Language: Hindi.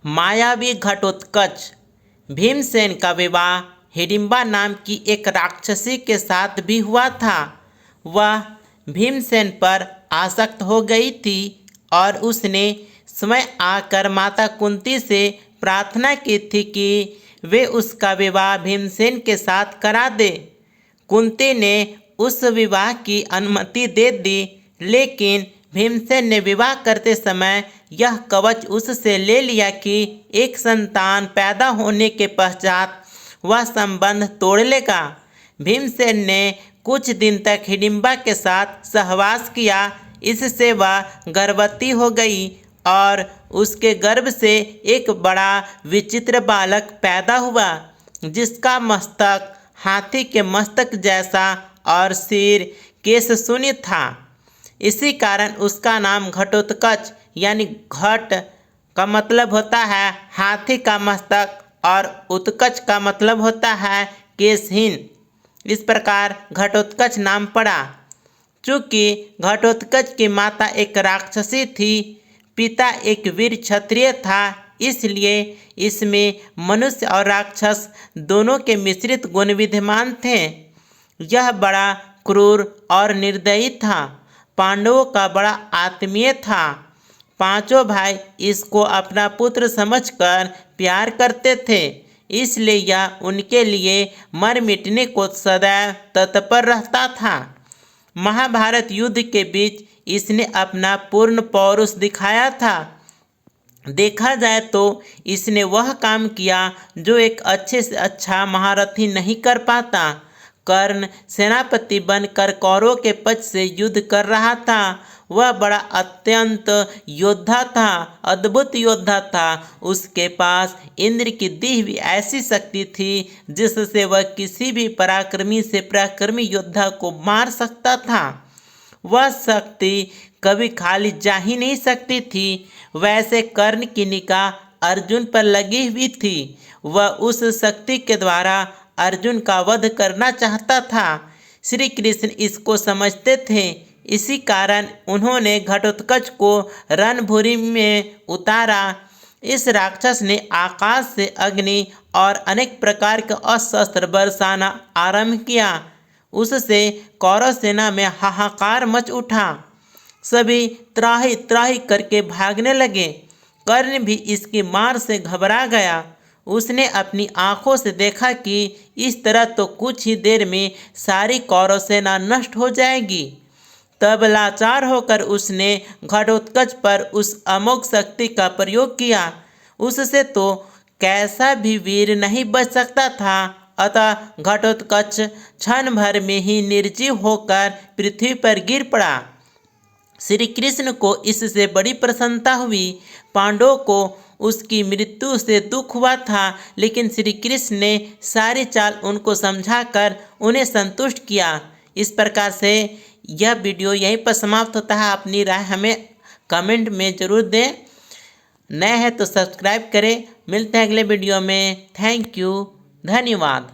मायावी घटोत्कच। भीमसेन का विवाह हिडिंबा नाम की एक राक्षसी के साथ भी हुआ था। वह भीमसेन पर आसक्त हो गई थी और उसने स्वयं आकर माता कुंती से प्रार्थना की थी कि वे उसका विवाह भीमसेन के साथ करा दे। कुंती ने उस विवाह की अनुमति दे दी, लेकिन भीमसेन ने विवाह करते समय यह कवच उससे ले लिया कि एक संतान पैदा होने के पश्चात वह संबंध तोड़ लेगा। भीमसेन ने कुछ दिन तक हिडिंबा के साथ सहवास किया। इससे वह गर्भवती हो गई और उसके गर्भ से एक बड़ा विचित्र बालक पैदा हुआ, जिसका मस्तक हाथी के मस्तक जैसा और सिर केश शून्य था। इसी कारण उसका नाम घटोत्कच यानी घट का मतलब होता है हाथी का मस्तक और उत्कच का मतलब होता है केशहीन। इस प्रकार घटोत्कच नाम पड़ा। चूँकि घटोत्कच की माता एक राक्षसी थी, पिता एक वीर क्षत्रिय था, इसलिए इसमें मनुष्य और राक्षस दोनों के मिश्रित गुण विद्यमान थे। यह बड़ा क्रूर और निर्दयी था। पांडवों का बड़ा आत्मीय था। पांचों भाई इसको अपना पुत्र समझकर प्यार करते थे, इसलिए यह उनके लिए मर मिटने को सदैव तत्पर रहता था। महाभारत युद्ध के बीच इसने अपना पूर्ण पौरुष दिखाया था। देखा जाए तो इसने वह काम किया जो एक अच्छे से अच्छा महारथी नहीं कर पाता। कर्ण सेनापति बनकर कौरवों के पक्ष से युद्ध कर रहा था। वह बड़ा अत्यंत योद्धा था, अद्भुत योद्धा था। उसके पास इंद्र की दी हुई ऐसी शक्ति थी जिससे वह किसी भी पराक्रमी से पराक्रमी योद्धा को मार सकता था। वह शक्ति कभी खाली जा ही नहीं सकती थी। वैसे कर्ण की निगाह अर्जुन पर लगी हुई थी। वह उस शक्ति के द्वारा अर्जुन का वध करना चाहता था। श्री कृष्ण इसको समझते थे। इसी कारण उन्होंने घटोत्कच को रणभूमि में उतारा। इस राक्षस ने आकाश से अग्नि और अनेक प्रकार के अस्त्र बरसाना आरंभ किया। उससे कौरव सेना में हाहाकार मच उठा। सभी त्राही त्राही करके भागने लगे। कर्ण भी इसकी मार से घबरा गया। उसने अपनी आंखों से देखा कि इस तरह तो कुछ ही देर में सारी कौरव सेना नष्ट हो जाएगी। तब लाचार होकर उसने घटोत्कच पर उस अमोघ शक्ति का प्रयोग किया। उससे तो कैसा भी वीर नहीं बच सकता था। अतः घटोत्कच क्षण भर में ही निर्जीव होकर पृथ्वी पर गिर पड़ा। श्री कृष्ण को इससे बड़ी प्रसन्नता हुई। पांडवों को उसकी मृत्यु से दुख हुआ था, लेकिन श्री कृष्ण ने सारी चाल उनको समझाकर उन्हें संतुष्ट किया। इस प्रकार से यह वीडियो यहीं पर समाप्त होता है। अपनी राय हमें कमेंट में ज़रूर दें। नए हैं तो सब्सक्राइब करें। मिलते हैं अगले वीडियो में। थैंक यू, धन्यवाद।